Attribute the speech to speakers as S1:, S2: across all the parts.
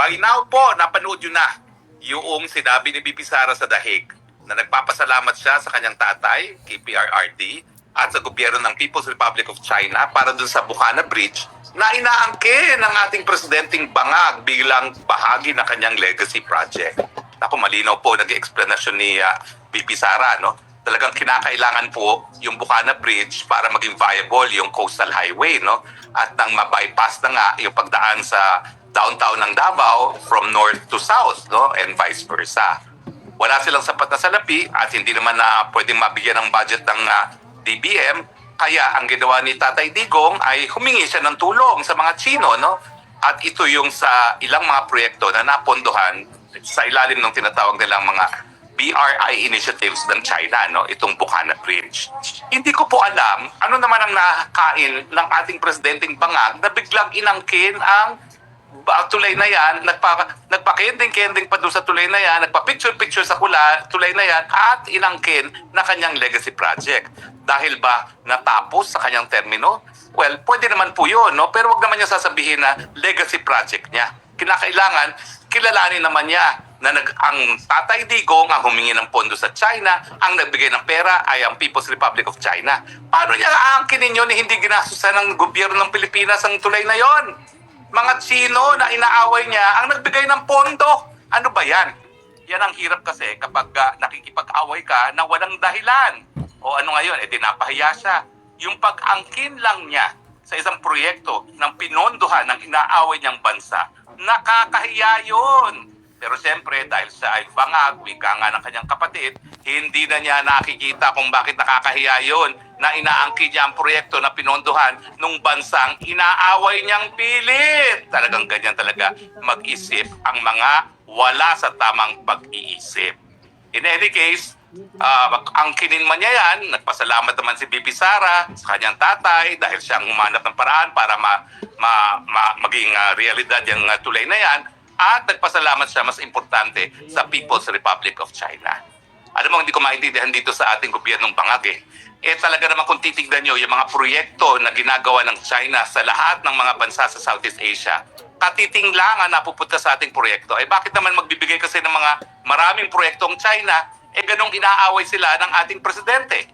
S1: By now po, napanood nyo na yung sinabi ni BP Sara sa Dahig na nagpapasalamat siya sa kanyang tatay, KPRRD, at sa gobyerno ng People's Republic of China para dun sa Bukana Bridge na inaangkin ng ating presidenteng bangag bilang bahagi ng kanyang legacy project. Ako, malinaw po nag-explanation ni BP Sara, no? Talagang kinakailangan po yung Bukana Bridge para maging viable yung coastal highway, no? At nang ma-bypass na nga yung pagdaan sa downtown ng Davao from north to south, no? And vice versa. Wala silang sapat na salapi at hindi naman na pwedeng mabigyan ng budget ng DBM, kaya ang ginawa ni Tatay Digong ay humingi siya ng tulong sa mga Chino, no? At ito yung sa ilang mga proyekto na napondohan sa ilalim ng tinatawag nilang mga BRI initiatives ng China, no? Itong Bukana Bridge. Hindi ko po alam ano naman ang nakakain ng ating presidenteng bangag na biglang inangkin ang tulay na yan, nagpa-kending-kending pa doon sa tulay na yan, nagpa-picture-picture sa tulay na yan, at inangkin na kanyang legacy project. Dahil ba natapos sa kanyang termino? Well, pwede naman po yun, no? Pero wag naman niya sasabihin na legacy project niya. Kinakailangan, kilalanin naman niya na ang Tatay Digong ang humingi ng pondo sa China, ang nagbigay ng pera ay ang People's Republic of China. Paano niya aangkinin yun na hindi ginastusan ng gobyerno ng Pilipinas ang tulay na yon? Mga Chino na inaaway niya ang nagbigay ng pondo. Ano ba yan? Yan ang hirap kasi kapag nakikipag-away ka na walang dahilan. O ano ngayon, napahiya siya. Yung pag-angkin lang niya sa isang proyekto ng pinondohan ng inaaway niyang bansa, nakakahiya yun. Pero siyempre, dahil siya ay bangag, wika nga ng kanyang kapatid, hindi na niya nakikita kung bakit nakakahiya yun na inaangkin niya ang proyekto na pinondohan nung bansang inaaway niyang pilit. Talagang ganyan talaga mag-isip ang mga wala sa tamang pag-iisip. In any case, angkinin man niya yan, nagpasalamat naman si BP Sara sa kanyang tatay dahil siyang humanap ng paraan para maging realidad yung tulay na yan. At nagpasalamat siya, mas importante, sa People's Republic of China. Alam mo, hindi ko maintindihan dito sa ating gobyernong bangag talaga naman kung titignan nyo yung mga proyekto na ginagawa ng China sa lahat ng mga bansa sa Southeast Asia, katiting lang ang napupunta sa ating proyekto. Bakit naman magbibigay kasi ng mga maraming proyektong China, ganong inaaway sila ng ating presidente?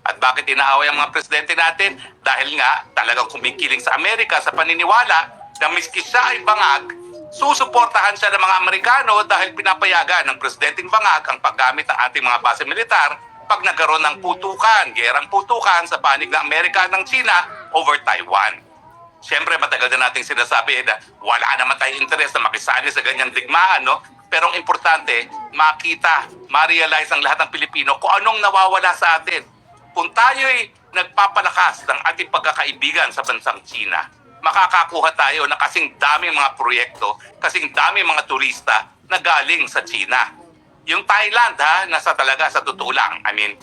S1: At bakit inaaway ang mga presidente natin? Dahil nga talagang kumikiling sa Amerika sa paniniwala na miski siya ay bangag, susuportahan siya ng mga Amerikano dahil pinapayagan ng presidenteng bangag ang paggamit ng ating mga base militar pag nagkaroon ng putukan, gerang putukan sa panig ng Amerika at ng China over Taiwan. Siyempre, matagal na nating sinasabi na wala naman tayong interes na makisali sa ganyang digmaan, no? Pero ang importante, makita, ma-realize ang lahat ng Pilipino kung anong nawawala sa atin. Kung tayo'y nagpapalakas ng ating pagkakaibigan sa bansang China, makakakuha tayo ng kasing daming mga proyekto, kasing daming mga turista na galing sa China. Yung Thailand, nasa talaga sa totoo lang. I mean,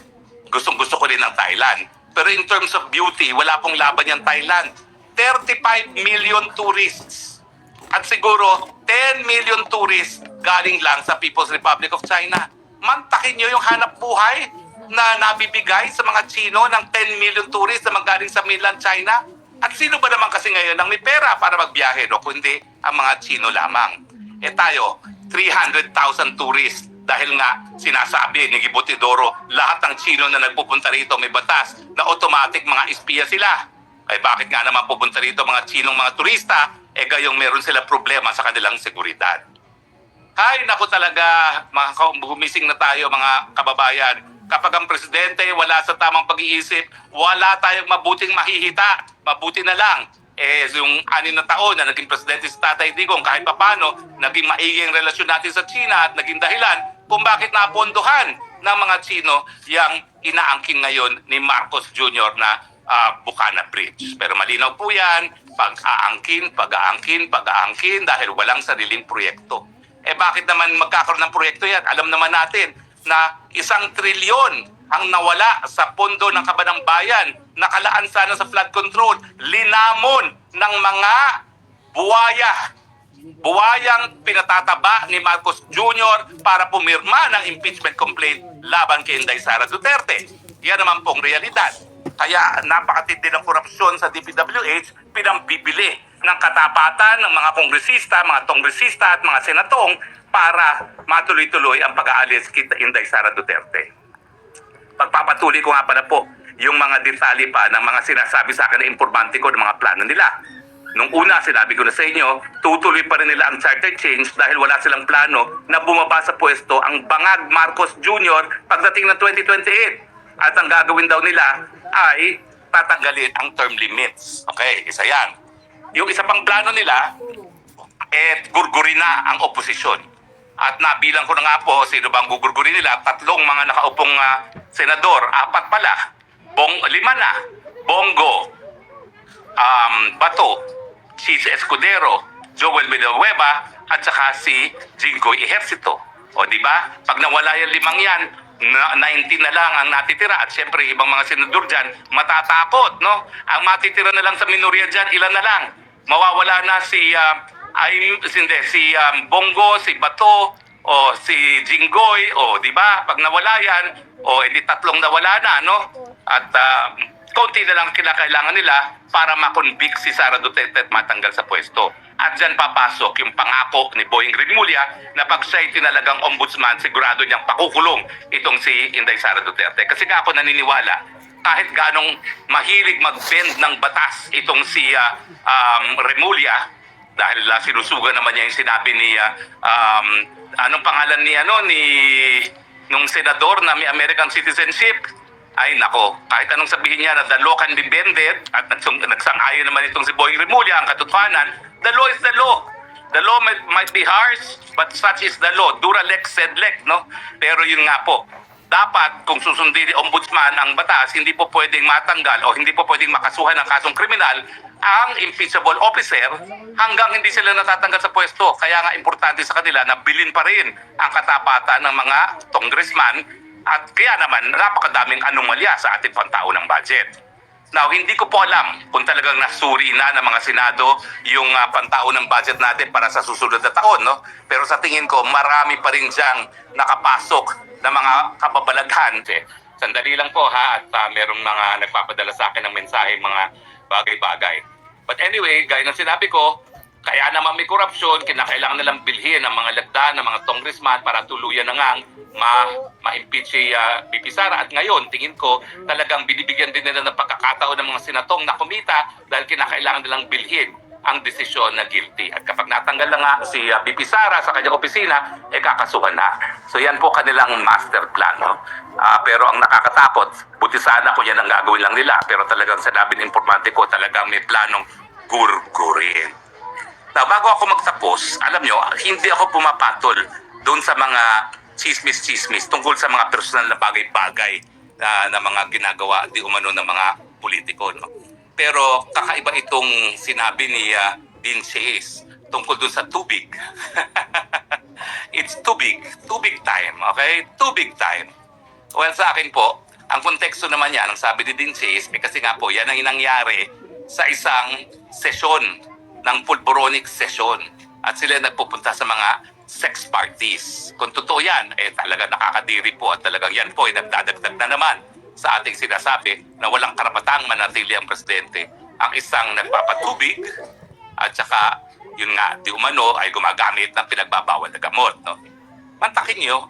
S1: gustong-gusto ko rin ng Thailand. Pero in terms of beauty, wala pong laban yung Thailand. 35 million tourists. At siguro, 10 million tourists galing lang sa People's Republic of China. Mantakin nyo yung hanap buhay na nabibigay sa mga Chino ng 10 million tourists na magaling sa mainland China. At sino ba naman kasi ngayon ang may pera para magbiyahe, no? Kundi ang mga Chino lamang. Tayo, 300,000 tourists. Dahil nga sinasabi ni Gibotidoro, lahat ng Chino na nagpupunta rito may batas na automatic mga espiya sila. Ay bakit nga naman pupunta rito mga Chinong mga turista, gayong meron sila problema sa kanilang seguridad. Hay, naku talaga, gumising na tayo mga kababayan. Kapag ang presidente wala sa tamang pag-iisip, wala tayong mabuting mahihita. Mabuti na lang. Yung 6 na taon na naging presidente si Tatay Digong, kahit papano, naging maiging relasyon natin sa China at naging dahilan kung bakit napondohan ng mga Chino yung inaangkin ngayon ni Marcos Jr. na Bukana Bridge. Pero malinaw po yan, pag-aangkin dahil walang sariling proyekto. Bakit naman magkakaroon ng proyekto yan? Alam naman natin na 1 trilyon ang nawala sa pondo ng Kabanang Bayan, nakalaan sana sa flood control, linamon ng mga buwayang pinatataba ni Marcos Jr. para pumirma ng impeachment complaint laban kay Inday Sara Duterte. Yan naman pong realidad. Kaya napakatindi ng korupsyon sa DPWH, pinambibili
S2: ng katapatan ng mga kongresista at mga senatong para matuloy-tuloy ang pag-aalis kita Inday Sara Duterte. Pagpapatuloy ko nga pala po yung mga detalye pa ng mga sinasabi sa akin na informante ko ng mga plano nila. Nung una, sinabi ko na sa inyo, tutuloy pa rin nila ang charter change dahil wala silang plano na bumaba sa pwesto ang Bangag Marcos Jr. pagdating ng 2028. At ang gagawin daw nila ay tatanggalin ang term limits. Okay, isa yan. Yung isa pang plano nila, gurgurin na ang oposisyon. At nabilang ko na nga po, sino bang gugurgurin nila? Tatlong mga nakaupong senador, apat pala. Lima na. Bongo, Bato, si Escudero, Joel Villanueva, at saka si Jinggoy Ejercito. O di ba? Pag nawala yung limang yan, 19 na lang ang natitira. At syempre, ibang mga senador dyan, matatakot, no? Ang matitira na lang sa minorya dyan, ilan na lang? Mawawala na si Bongo, si Bato, o si Jinggoy, o di ba? Pag nawala yan, o edi tatlong nawala na, no? At konti na lang kinakailangan nila para makonvict si Sara Duterte at matanggal sa pwesto. At dyan papasok yung pangako ni Boying Rimulya na pag siya'y tinalagang ombudsman, sigurado niyang pakukulong itong si Inday Sara Duterte. Kasi nga ako naniniwala, kahit ganong mahilig mag-bend ng batas itong si Rimulya, dahil sinusuga naman niya yung sinabi ni anong pangalan ni nung senador na may American citizenship. Ay nako, kahit anong sabihin niya na the law can be bended, at nagsang-ayon naman itong si Boying Rimulya, ang katotohanan, the law is the law. The law might be harsh, but such is the law. Dura lex sed lex, no? Pero yun nga po, dapat kung susundin ni ombudsman ang batas, hindi po pwedeng matanggal o hindi po pwedeng makasuhan ng kasong kriminal ang impeachable officer hanggang hindi sila natatanggal sa pwesto. Kaya nga importante sa kanila na bilin pa rin ang katapatan ng mga congressman. At kaya naman, napakadaming anomalya sa ating pantaunang budget. Now, hindi ko po alam kung talagang nasuri na ng mga Senado yung pantaunang budget natin para sa susunod na taon, no? Pero sa tingin ko, marami pa rin diyang nakapasok na mga kababalaghan. Sandali lang po ha, at merong mga nagpapadala sa akin ng mensahe, mga bagay-bagay. But anyway, gaya ng sinabi ko, kaya naman may korupsyon, kinakailangan nilang bilhin ang mga lagda ng mga congressman para tuluyan na nga ma-impeach si BP Sara. At ngayon, tingin ko, talagang binibigyan din nila ng pagkakataon ng mga senatong na kumita dahil kinakailangan nilang bilhin ang desisyon na guilty. At kapag natanggal na nga si BP Sara sa kanyang opisina, kakasuhan na. So yan po kanilang master plan. No? Pero ang nakakatakot, buti sana kung yan ang gagawin lang nila. Pero talagang sinabi ng informante ko, talagang may planong gurgurin. Now, bago ako magtapos, alam nyo, hindi ako pumapatol doon sa mga chismis-chismis tungkol sa mga personal na bagay-bagay na mga ginagawa di umano ng mga politiko. No? Pero kakaiba itong sinabi ni Dean Chase tungkol doon sa tubig. It's too big time, okay? Too big time. Well, sa akin po, ang konteksto naman yan, ang sabi ni Dean Chase, kasi nga po, yan ang nangyari sa isang sesyon ng pulboronic session at sila nagpupunta sa mga sex parties. Kung totoo yan, talaga nakakadiri po at talagang yan po ay nagdadagdag na naman sa ating sinasabi na walang karapatang manatili ang presidente ang isang nagpapatubig at saka yun nga, di umano ay gumagamit ng pinagbabawal na gamot. No? Mantakin nyo,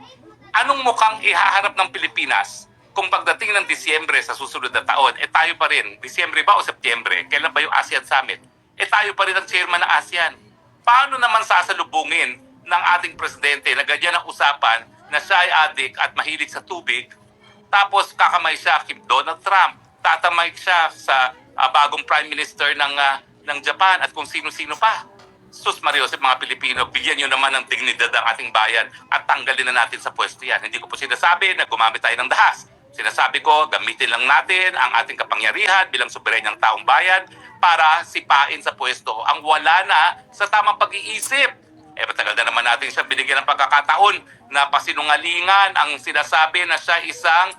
S2: anong mukhang ihaharap ng Pilipinas kung pagdating ng Disyembre sa susunod na taon, tayo pa rin, Disyembre ba o Setyembre, kailan ba yung ASEAN Summit? Tayo pa rin ang chairman ng ASEAN. Paano naman sasalubungin ng ating presidente na ganyan ang usapan na siya ay adik at mahilig sa tubig, tapos kakamay siya kay Donald Trump, tatamay siya sa bagong prime minister ng Japan at kung sino-sino pa. Sus Mario, sa mga Pilipino, bigyan nyo naman ng dignidad ang ating bayan at tanggalin na natin sa pwesto yan. Hindi ko po sinasabi na gumamit tayo ng dahas. Sinasabi ko, gamitin lang natin ang ating kapangyarihan bilang soberenyang taong bayan para sipain sa pwesto ang wala na sa tamang pag-iisip. Matagal na naman natin siya binigyan ng pagkakataon na pasinungalingan ang sinasabi na siya isang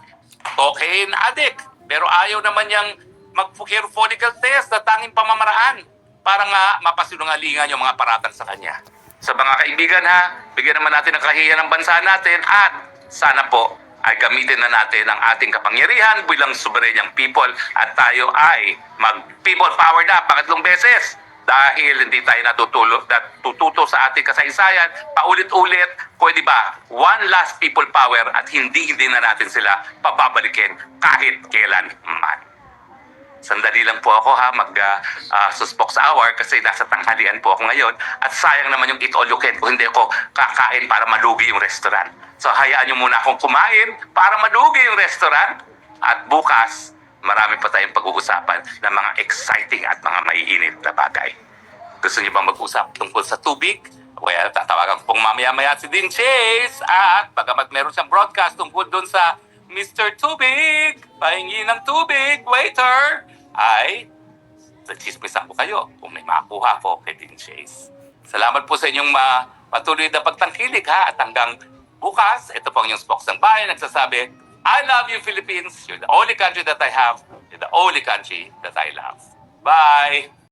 S2: cocaine addict. Pero ayaw naman niyang mag-hair follicle test na tanging pamamaraan para nga mapasinungalingan yung mga paratang sa kanya. Sa mga kaibigan ha, bigyan naman natin ang kahihiyan ng bansa natin at sana po ay gamitin na natin ang ating kapangyarihan bilang soberenyang people at tayo ay mag-people power na pangatlong beses dahil hindi tayo natututo sa ating kasaysayan, paulit-ulit, pwede ba, one last people power at hindi na natin sila pababalikin kahit kailan man. Sandali lang po ako ha, suspok sa hour kasi nasa tanghalian po ako ngayon at sayang naman yung eat all you can kung hindi ako kakain para malugi yung restaurant. So hayaan nyo muna akong kumain para malugi yung restaurant at bukas marami pa tayong pag-uusapan ng mga exciting at mga maiinit na bagay. Gusto niyo bang mag-usap tungkol sa tubig? Well, tatawagan ko pong mamaya-maya si Dean Chase at bagamat meron siyang broadcast tungkol doon sa Mr. Tubig, pahingi ng tubig, waiter, ay nagchismisan ko kayo kung may makuha ko kay Dean Chase. Salamat po sa inyong patuloy na pagtangkilik ha at hanggang bukas, ito po ang inyong spokes ng bayan nagsasabi, I love you, Philippines. You're the only country that I have. You're the only country that I love. Bye!